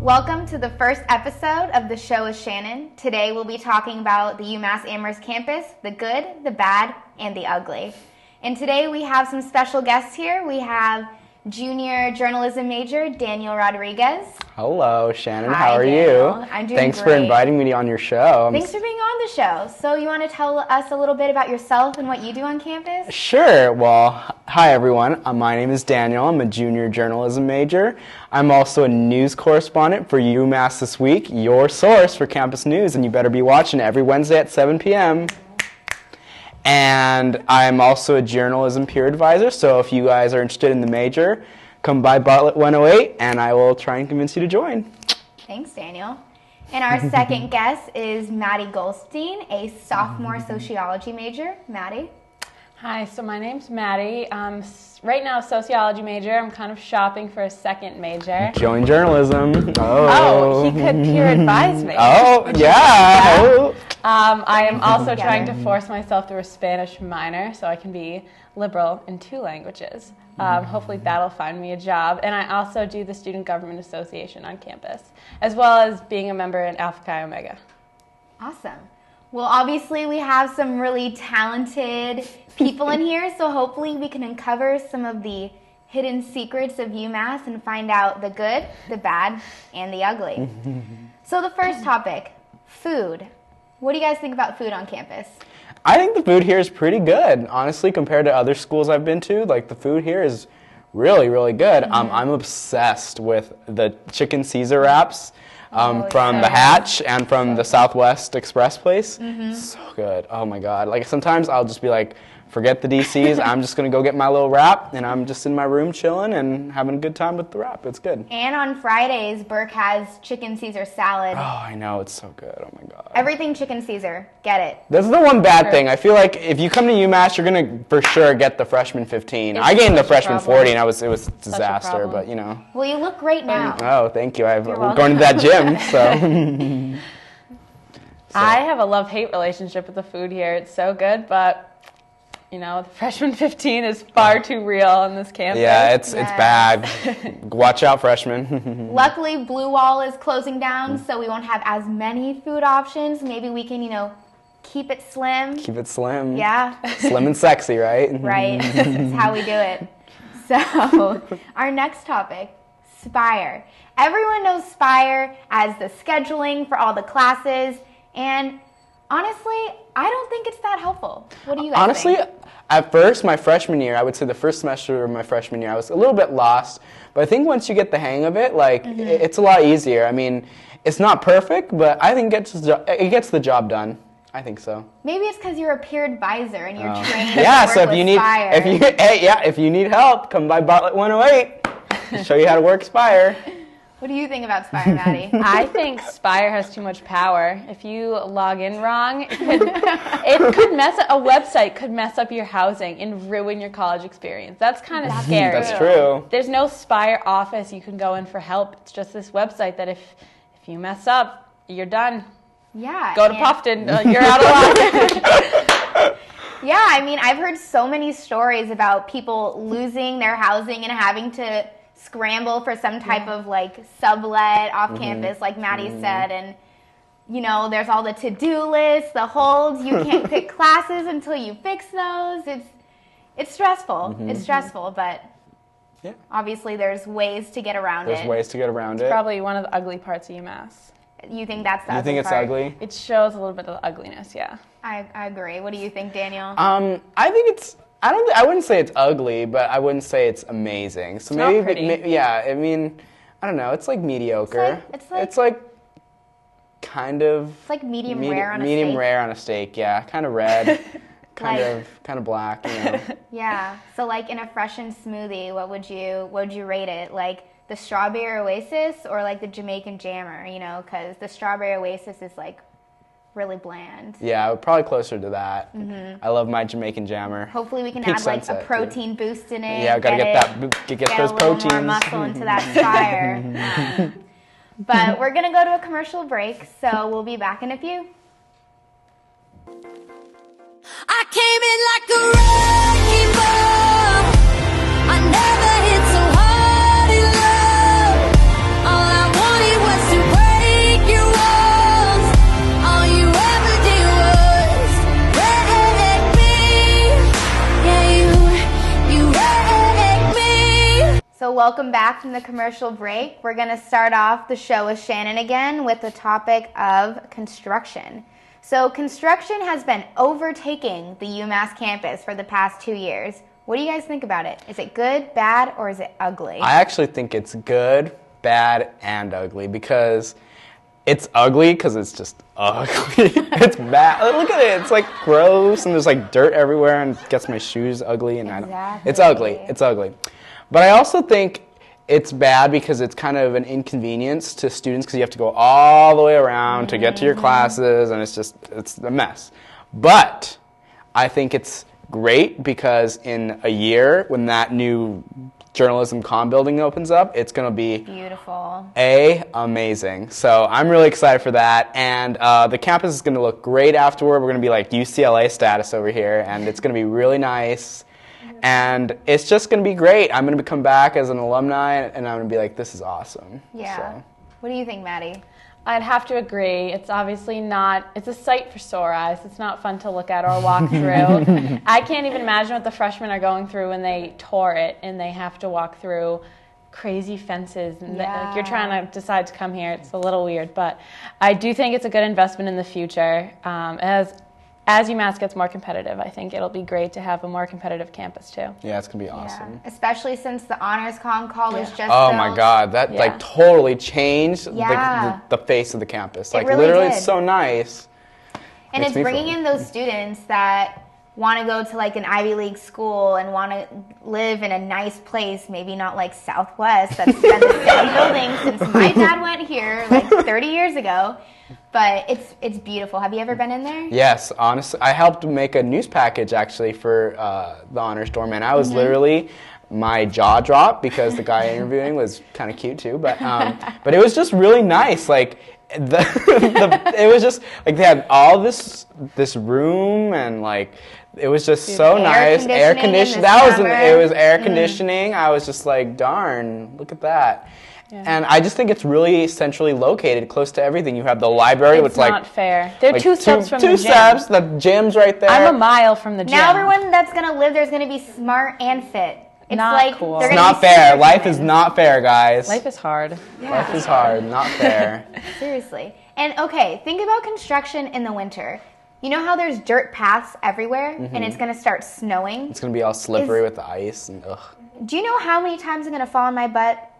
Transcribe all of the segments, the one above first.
Welcome to the first episode of The Show with Shannon. Today we'll be talking about the UMass Amherst campus, the good, the bad, and the ugly. And today we have some special guests here. We have junior journalism major Daniel Rodriguez. Hello, Shannon. Hi, how are Daniel. you? I'm doing Thanks great. for inviting me on your show. Thanks for being on the show. So you want to tell us a little bit about yourself and what you do on campus? Sure. Well, hi, everyone. My name is Daniel. I'm a junior journalism major. I'm also a news correspondent for UMass This Week, your source for campus news, and you better be watching every Wednesday at 7 p.m. And I'm also a journalism peer advisor, so if you guys are interested in the major, come by Bartlett 108, and I will try and convince you to join. Thanks, Daniel. And our second guest is Maddie Goldstein, a sophomore sociology major. Maddie? Hi, so my name's Maddie. Right now, a sociology major. I'm kind of shopping for a second major. Join journalism. Oh, he could peer advise me. Oh, yeah. Oh. I am also trying to force myself through a Spanish minor so I can be liberal in 2 languages. Hopefully that'll find me a job. And I also do the Student Government Association on campus, as well as being a member in Alpha Chi Omega. Awesome. Well, obviously we have some really talented people in here, so hopefully we can uncover some of the hidden secrets of UMass and find out the good, the bad, and the ugly. So the first topic, food. What do you guys think about food on campus? I think the food here is pretty good, honestly, compared to other schools I've been to. Like, the food here is really, really good. I'm obsessed with the chicken Caesar wraps from the Hatch and from the Southwest Express place. So good. Oh, my God. Like, sometimes I'll just be like, forget the DCs. I'm just going to go get my little wrap, and I'm just in my room chilling and having a good time with the wrap. It's good. And on Fridays, Burke has chicken Caesar salad. Oh, I know. It's so good. Oh, my God. Everything chicken Caesar. Get it. That's the one bad thing. I feel like if you come to UMass, you're going to for sure get the freshman 15. I gained the freshman 40, and it was a disaster, but you know. Well, you look great now. Oh, thank you. We're going to that gym, so. I have a love-hate relationship with the food here. It's so good, but you know, the freshman 15 is far too real on this campus. Yeah, it's bad. Watch out, freshmen. Luckily, Blue Wall is closing down, so we won't have as many food options. Maybe we can, keep it slim. Keep it slim. Yeah. Slim and sexy, right? Right. That's how we do it. So, our next topic, Spire. Everyone knows Spire as the scheduling for all the classes, and honestly, I don't think it's that helpful. What do you guys think? Honestly, at first, my freshman year, I would say the first semester of my freshman year, I was a little bit lost. But I think once you get the hang of it, it's a lot easier. I mean, it's not perfect, but I think it gets the job done. I think so. Maybe it's because you're a peer advisor and you're trained yeah, to work so with Spire. if you need help, come by Bartlett 108. Show you how to work Spire. What do you think about Spire, Maddie? I think Spire has too much power. If you log in wrong, a website could mess up your housing and ruin your college experience. That's kind of scary. That's true. There's no Spire office you can go in for help. It's just this website that if you mess up, you're done. Yeah. Go to Puffton. You're out of luck. Yeah, I mean, I've heard so many stories about people losing their housing and having to scramble for some type of sublet off campus, like Maddie said, and there's all the to-do lists, the holds. You can't pick classes until you fix those. It's stressful. It's stressful, but obviously there's ways to get around it. There's ways to get around it. Probably one of the ugly parts of UMass. You think that's the You ugly think it's part? ugly? It shows a little bit of ugliness, yeah. I agree. What do you think, Daniel? I think it's. I wouldn't say it's ugly, but I wouldn't say it's amazing. So It's not pretty. Yeah. I mean, I don't know. It's like mediocre. It's like kind of. It's like medium rare on a steak. Medium rare on a steak. Yeah, kind of red, kind of black. Yeah. So in a freshened smoothie, what would you rate it? Like the strawberry oasis or like the Jamaican jammer? Because the strawberry oasis is really bland. Yeah, probably closer to that. I love my Jamaican jammer. Hopefully we can Peak add Sunset, a protein boost in it. Yeah, gotta get those a proteins. little more muscle into that Spire. But we're gonna go to a commercial break, so we'll be back in a few. I came in like a wrecking ball. I never hit so hard in love. All I wanted was welcome back from the commercial break. We're going to start off the show with Shannon again with the topic of construction. So construction has been overtaking the UMass campus for the past 2 years. What do you guys think about it? Is it good, bad, or is it ugly? I actually think it's good, bad, and ugly because it's ugly because it's just ugly. It's bad. Look at it. It's like gross and there's like dirt everywhere and it gets my shoes ugly. And it's ugly. It's ugly. But I also think it's bad because it's kind of an inconvenience to students because you have to go all the way around to get to your classes and it's a mess. But I think it's great because in a year when that new journalism comm building opens up, it's going to be beautiful. Amazing. So I'm really excited for that. And the campus is going to look great afterward. We're going to be like UCLA status over here, and it's going to be really nice. And it's just going to be great. I'm going to come back as an alumni, and I'm going to be like, this is awesome. Yeah. So. What do you think, Maddie? I'd have to agree. It's obviously not, it's a sight for sore eyes. It's not fun to look at or walk through. I can't even imagine what the freshmen are going through when they tour it and they have to walk through crazy fences. And like, you're trying to decide to come here. It's a little weird, but I do think it's a good investment in the future. As UMass gets more competitive, I think it'll be great to have a more competitive campus too. Yeah, it's going to be awesome. Yeah. Especially since the Honors Comm College just Oh built. my God, that like totally changed the face of the campus. Like really literally did. It's so nice. And it's bringing in those students that want to go to like an Ivy League school and want to live in a nice place, maybe not like Southwest that's been the same building since my dad went here like 30 years ago. But it's beautiful. Have you ever been in there? Yes, honestly, I helped make a news package actually for the honors dorm, and I was literally, my jaw dropped because the guy interviewing was kind of cute too. But it was just really nice. Like it was just like they had all this room and like it was just so nice. Air conditioning. It was air conditioning. I was just like, darn, look at that. Yeah. And I just think it's really centrally located, close to everything. You have the library, which like not fair. They're like 2 steps from the gym. 2 steps. The gym's right there. I'm a mile from the gym. Now everyone that's gonna live there is gonna be smart and fit. It's not like cool. It's not fair. Life is not fair, guys. Life is hard. Yeah. Life is hard. Not fair. Seriously. And okay, think about construction in the winter. You know how there's dirt paths everywhere, and it's gonna start snowing. It's gonna be all slippery with the ice and ugh. Do you know how many times I'm gonna fall on my butt?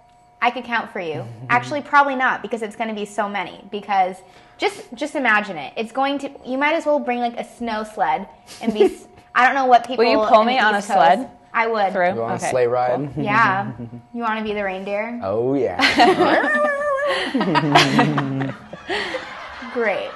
I could count for you. Actually, probably not, because it's going to be so many. Because just imagine it. It's going to. You might as well bring like a snow sled and be. I don't know what people. Will you pull me on a sled? I would. Through? You want a sleigh ride? Cool. Yeah. You want to be the reindeer? Oh yeah. Great.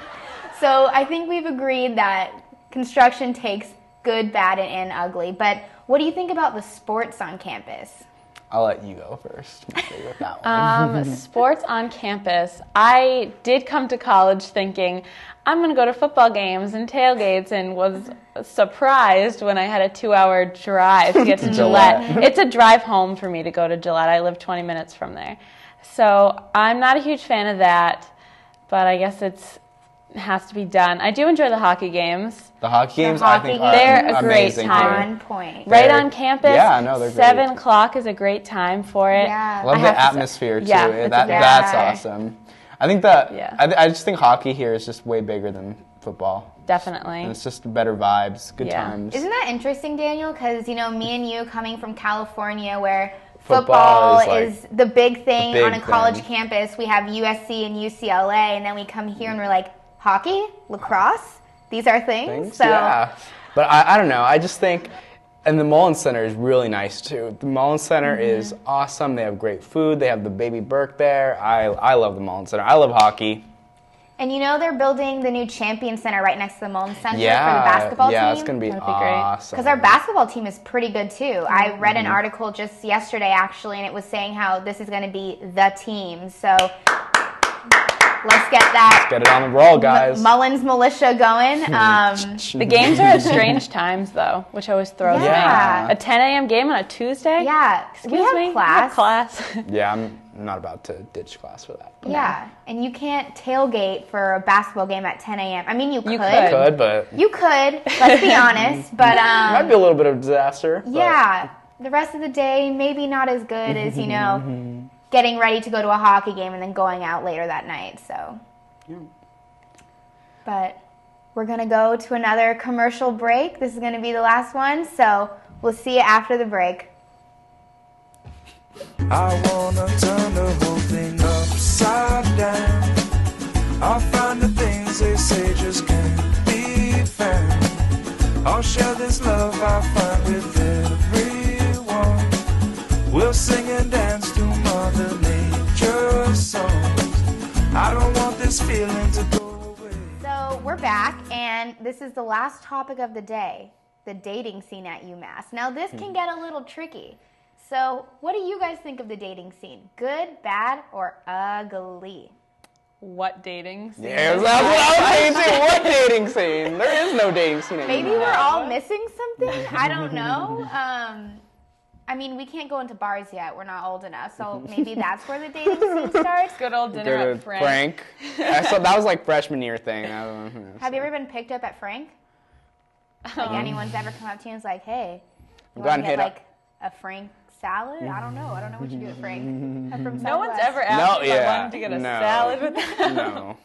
So I think we've agreed that construction takes good, bad, and ugly. But what do you think about the sports on campus? I'll let you go first. With that one. Sports on campus. I did come to college thinking I'm going to go to football games and tailgates, and was surprised when I had a 2-hour drive to get to Gillette. It's a drive home for me to go to Gillette. I live 20 minutes from there. So I'm not a huge fan of that, but I guess it has to be done. I do enjoy the hockey games. The hockey games, I think, they're are a great amazing. time. On point. Right on campus. Yeah, no, they're great. 7 o'clock is a great time for it. Yeah. I love the atmosphere too. Yeah, That's awesome. I think that Yeah. I just think hockey here is just way bigger than football. Definitely. And it's just better vibes, good Yeah. times. Isn't that interesting, Daniel? Because, you know, me and you coming from California where Football football is, is the big thing big on a college thing. campus. We have USC and UCLA, and then we come here and we're like, hockey? Lacrosse? These are things? So yeah. But I don't know. I just think, and the Mullins Center is really nice too. The Mullins Center is awesome. They have great food. They have the Baby Burke there. I love the Mullins Center. I love hockey. And you know they're building the new Champion Center right next to the Mullins Center for the basketball team? Yeah, it's going to be That'd be great. awesome. Because our basketball team is pretty good too. I read an article just yesterday actually, and it was saying how this is going to be the team. So let's get that. Get it on the roll, guys. Mullins militia going. The games are at strange times, though, which always throws Yeah. me. A 10 a.m. game on a Tuesday? Yeah, Excuse we have me? class. I have class. Yeah, I'm not about to ditch class for that. Yeah, and you can't tailgate for a basketball game at 10 a.m. I mean, you could. could. Could, but You could. Let's be honest. But it might be a little bit of a disaster. but- yeah, the rest of the day, maybe not as good as, you know, getting ready to go to a hockey game and then going out later that night. So, but we're going to go to another commercial break. This is going to be the last one. So we'll see you after the break. I wanna turn the whole thing upside down. I'll find the things they say just can't be found. I'll share this love I find with everyone. We'll sing and dance to Mother Nature's songs. I don't want this feeling to go away. So we're back, and this is the last topic of the day, the dating scene at UMass. Now this can get a little tricky. So what do you guys think of the dating scene? Good, bad, or ugly? What dating scene? Yeah, that's what I was saying too. What dating scene? There is no dating scene anymore. Maybe we're all missing something. I don't know. I mean, we can't go into bars yet. We're not old enough. So maybe that's where the dating scene starts. Good old dinner at Frank. I saw that was like freshman year thing. I don't know. Have you ever been picked up at Frank? Like anyone's ever come up to you and was like, hey, you gotten want to get hit like a Frank salad? I don't know. I don't know what you do at Frank. I'm from No one's Southwest. ever asked if I yeah, wanted to get a no. salad with them. No.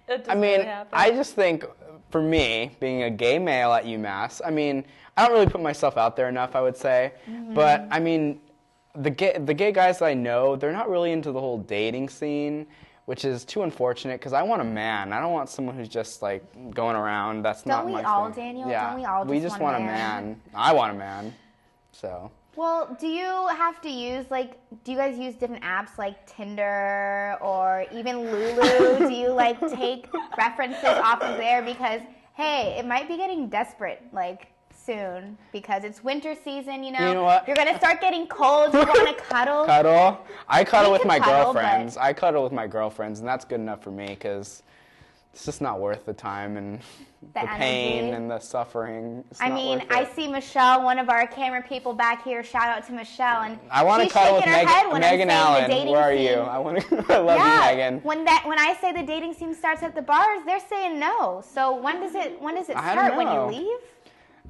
It I doesn't mean, really happen. I just think for me, being a gay male at UMass, I mean, I don't really put myself out there enough, I would say. But I mean, the gay guys that I know, they're not really into the whole dating scene, which is too unfortunate because I want a man. I don't want someone who's just like going around. That's not Don't my we all, thing. Daniel? Yeah, Don't we all we just just want want a a man? man. I want a man. So. Well, do you have to use, like, do you guys use different apps like Tinder or even Lulu? Do you, like, take references off of there? Because, hey, it might be getting desperate, like, soon. Because it's winter season, you know? You know what? You're going to start getting cold. You want to cuddle. Cuddle? I cuddle We with can my cuddle, girlfriends. but- I cuddle with my girlfriends, and that's good enough for me because it's just not worth the time and the pain energy. and the suffering. It's I not mean, worth I it. see Michelle, one of our camera people back here. Shout out to Michelle. And I want to she's cuddle with shaking her head when Megan I'm saying Allen. the dating Where are scene. you? I want to. I love Yeah, you, Megan. when I say the dating scene starts at the bars, they're saying no. So when does it I start? don't When you know. leave?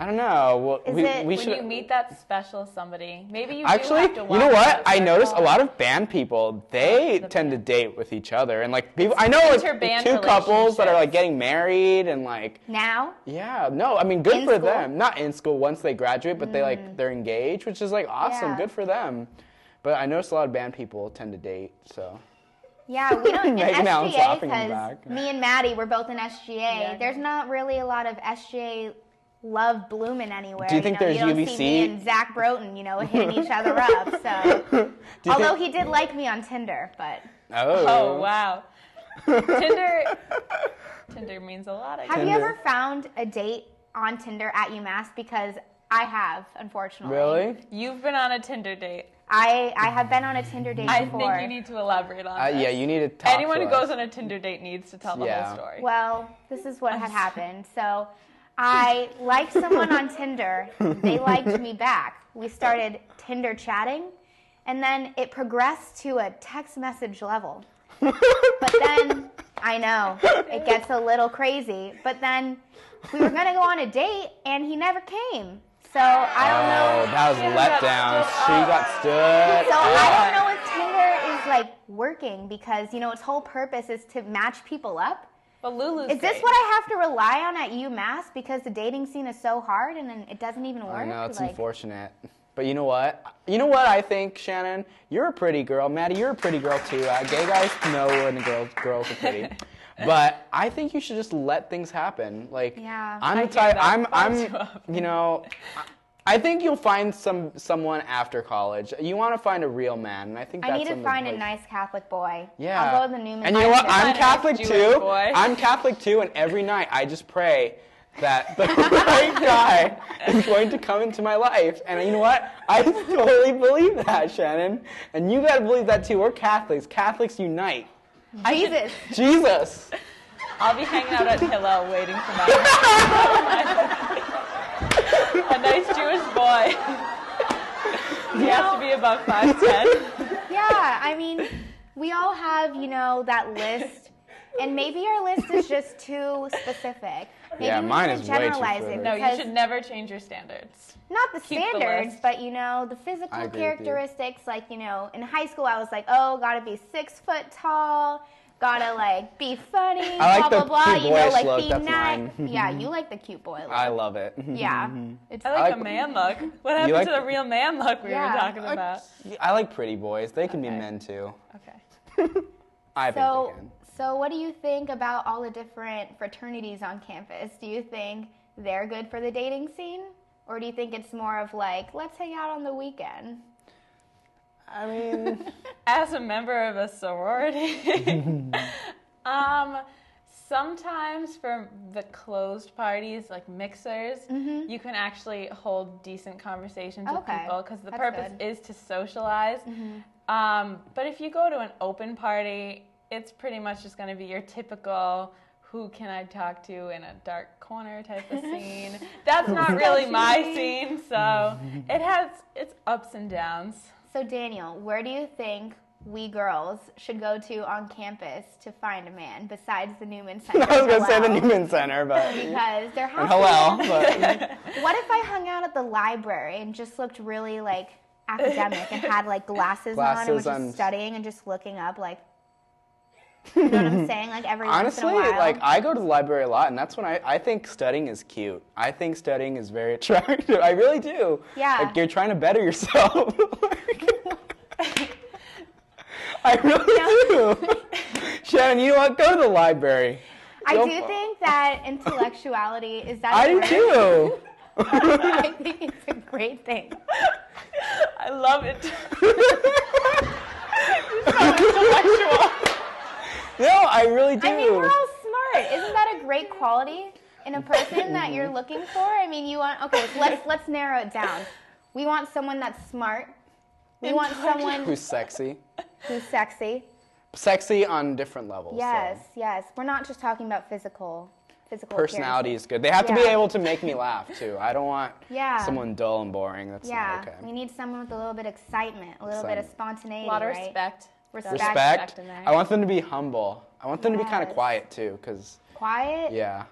I don't know. Well, Is we it we when should you meet that special somebody, maybe you actually. do have to You walk know what? up I their noticed a car. lot of band people. They the tend to band. date with each other, and like people. I know like Inter-band two couples that are like relationships. getting married and like. Now? Yeah, no, I mean, good In for school? them. Not in school once they graduate, but they're engaged, which is like awesome. Yeah. Good for them. But I noticed a lot of band people tend to date, so. Yeah, we don't in Megan Allen's SGA laughing in the because back. me and Maddie, we're both in SGA. Yeah. There's not really a lot of SGA love blooming anywhere. Do you think there's you don't UVC? see me and Zach Broughton, hitting each other up. So, Do you although think- he did like me on Tinder, but Oh wow, Tinder means a lot. I have guess. you ever found a date on Tinder at UMass? Because I have, unfortunately. Really? You've been on a Tinder date. I have been on a Tinder date I before. think you need to elaborate on that. Yeah, you need to talk Anyone to who goes us. on a Tinder date needs to tell the Yeah. whole story. Well, this is what had happened. So I liked someone on Tinder. They liked me back. We started Tinder chatting, and then it progressed to a text message level. But then, I know, it gets a little crazy. But then we were going to go on a date, and he never came. So I don't know. Oh, that was a letdown. She got stood. So I don't know if Tinder is like working because, its whole purpose is to match people up. But Lulu's Is this great. what I have to rely on at UMass because the dating scene is so hard and then it doesn't even work? I know, it's Like, unfortunate. But you know what? You know what I think, Shannon? You're a pretty girl. Maddie, you're a pretty girl too. Gay guys know when girls are pretty. But I think you should just let things happen. Like, Yeah. I'm I the hear type. that far I'm. too often. You know, I think you'll find someone after college. You want to find a real man, and I think I that's need to something, find a like- nice Catholic boy. Yeah. I'll go to the Newman. And you know what? High I'm School. Catholic Jewish too. boy. I'm Catholic too, and every night I just pray that the right guy is going to come into my life. And you know what? I totally believe that, Shannon. And you got to believe that too. We're Catholics. Catholics unite. Jesus. Jesus. I'll be hanging out at Hillel waiting for my a nice Jewish boy. He has to be above 5'10". Yeah, I mean, we all have, that list And maybe your list is just too specific. Maybe Yeah, we mine need is to way too generalize specific. it. No, you because should never change your standards. not the Keep the standards, list. but the I physical agree with you. characteristics. Like, in high school I was like, oh, gotta be 6 foot tall, gotta be funny, I like blah the blah blah. cute boyish look, be that's nice. mine. Yeah, you like the cute boy look. I love it. Yeah, it's I like like- a man look. What happened like- to the real man look we Yeah. were talking about? I like pretty boys. They can be Okay. men too. Okay. I think they can. So what do you think about all the different fraternities on campus? Do you think they're good for the dating scene? Or do you think it's more of let's hang out on the weekend? I mean, As a member of a sorority, sometimes for the closed parties, like mixers, you can actually hold decent conversations with Okay, people because the that's purpose good. is to socialize. But if you go to an open party, it's pretty much just going to be your typical who can I talk to in a dark corner type of scene. That's not really my scene, so it has its ups and downs. So Daniel, where do you think we girls should go to on campus to find a man besides the Newman Center? I was gonna say the Hello? Newman Center, but Because there has and to hello, be. but What if I hung out at the library and just looked really academic and had glasses on and was Glasses just on. studying and just looking up you know what I'm saying? Every honestly, once in a while. I go to the library a lot, and that's when I think studying is cute. I think studying is very attractive. I really do. Yeah. You're trying to better yourself. I really do. Shannon, you know what? Go to the library. I Go do for- think that intellectuality is that I a do word? too. I think it's a great thing. I love it. No, I really do. I mean, we're all smart. Isn't that a great quality in a person that you're looking for? I mean, you want so let's narrow it down. We want someone that's smart. We want someone Who's sexy? who's sexy. Sexy on different levels. Yes, So. yes. We're not just talking about physical Personality appearance. is good. They have to be Yeah. able to make me laugh too. I don't want Yeah. someone dull and boring. That's Yeah, not okay. we need someone with a little bit of excitement, a little bit of Excitement. spontaneity, A lot of right? respect. Respect. in there. I want them to be humble. I want them to be kind of Yes. quiet too, because Quiet. yeah.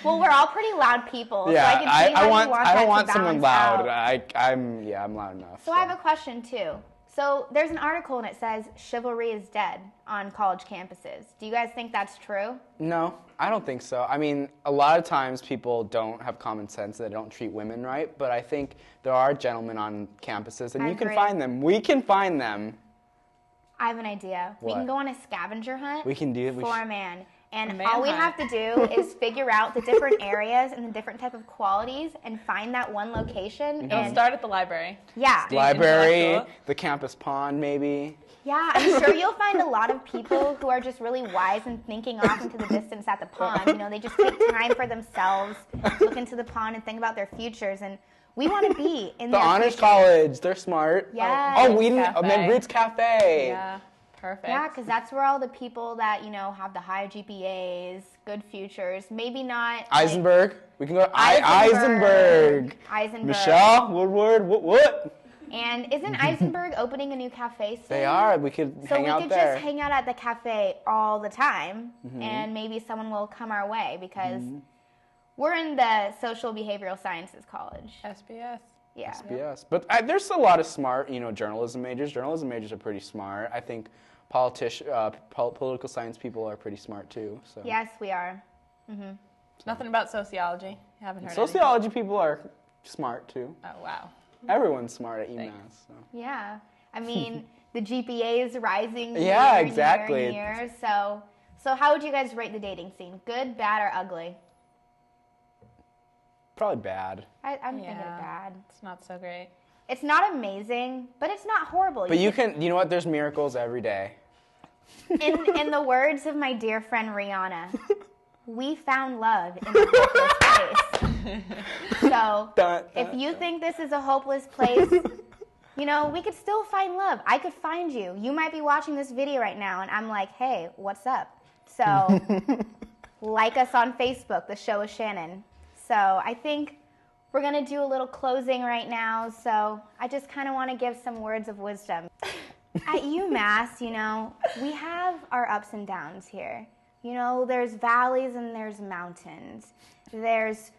Well, we're all pretty loud people, Yeah, so I can see how you want I that don't to want someone balance loud. out. I'm loud enough. So I have a question too. So there's an article and it says chivalry is dead on college campuses. Do you guys think that's true? No, I don't think so. I mean, a lot of times people don't have common sense. They don't treat women right. But I think there are gentlemen on campuses, and I you can agree. find them. We can find them. I have an idea. We What? can go on a scavenger hunt We can do it. We for sh- a man. And A man all we hunt. have to do is figure out the different areas and the different type of qualities and find that one location. Don't And start at the library. yeah. Library, intellectual. the campus pond, maybe. Yeah, I'm sure you'll find a lot of people who are just really wise and thinking off into the distance at the pond. They just take time for themselves, look into the pond and think about their futures. And we want to be in The their honors futures. college, they're smart. Yes. Oh, we didn't. Cafe. Then Roots Cafe. Yeah, perfect. Yeah, because that's where all the people that, have the high GPAs, good futures, maybe not. Eisenberg. We can go to Eisenberg. Eisenberg. Eisenberg. Michelle Woodward. What? And isn't Eisenberg opening a new cafe soon? They are. We could So hang we out could there. just hang out at the cafe all the time, and maybe someone will come our way because we're in the social behavioral sciences college. SBS. Yeah. Yes, but there's a lot of smart, journalism majors. Journalism majors are pretty smart. I think political science people are pretty smart too. So Yes, we are. Nothing about sociology. Haven't heard sociology people are smart too. anything. Oh, wow. Everyone's smart at UMass. Thanks. So. Yeah. I mean, the GPA is rising year, Yeah, year, exactly. year. So how would you guys rate the dating scene? Good, bad, or ugly? Probably bad. I'm thinking bad. It's not so great. It's not amazing, but it's not horrible. But you know what? There's miracles every day. In the words of my dear friend Rihanna, we found love in a hopeless place. So if you think this is a hopeless place, we could still find love. I could find you. You might be watching this video right now, and I'm like, hey, what's up? So like us on Facebook. The show is Shannon. So I think we're going to do a little closing right now. So I just kind of want to give some words of wisdom. At UMass, we have our ups and downs here. You know, there's valleys and there's mountains. There's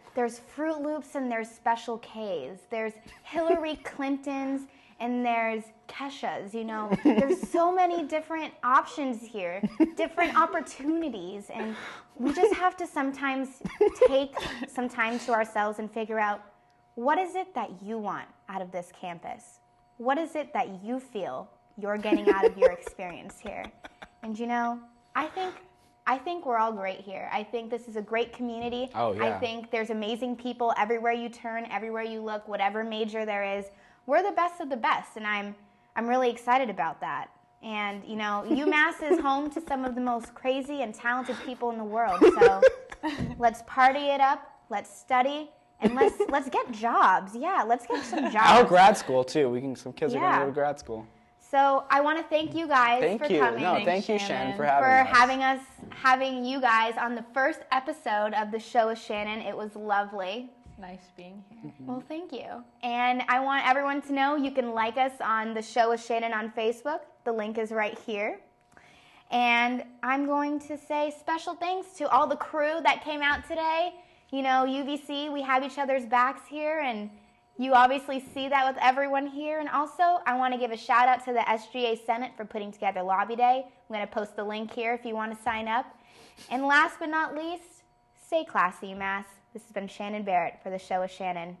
Fruit Loops and there's Special K's. There's Hillary Clintons and there's Kesha's, you know. There's so many different options here, different opportunities, and we just have to sometimes take some time to ourselves and figure out, what is it that you want out of this campus? What is it that you feel you're getting out of your experience here? And you know, I think we're all great here. I think this is a great community. Oh, yeah. I think there's amazing people everywhere you turn, everywhere you look, whatever major there is. We're the best of the best, and I'm really excited about that. And, you know, UMass is home to some of the most crazy and talented people in the world. So let's party it up, let's study, and let's get jobs. Yeah, let's get some jobs. Oh, grad school, too. Some kids are going to Yeah. go to grad school. So I want to thank you guys for coming. No, thank you, Shannon, for having you guys on the first episode of the show with Shannon. It was lovely. Nice being here. Well, thank you. And I want everyone to know you can like us on the show with Shannon on Facebook. The link is right here. And I'm going to say special thanks to all the crew that came out today. You know, UVC, we have each other's backs here, and you obviously see that with everyone here. And also, I want to give a shout out to the SGA Senate for putting together Lobby Day. I'm going to post the link here if you want to sign up. And last but not least, stay classy, UMass. This has been Shannon Barrett for the show with Shannon.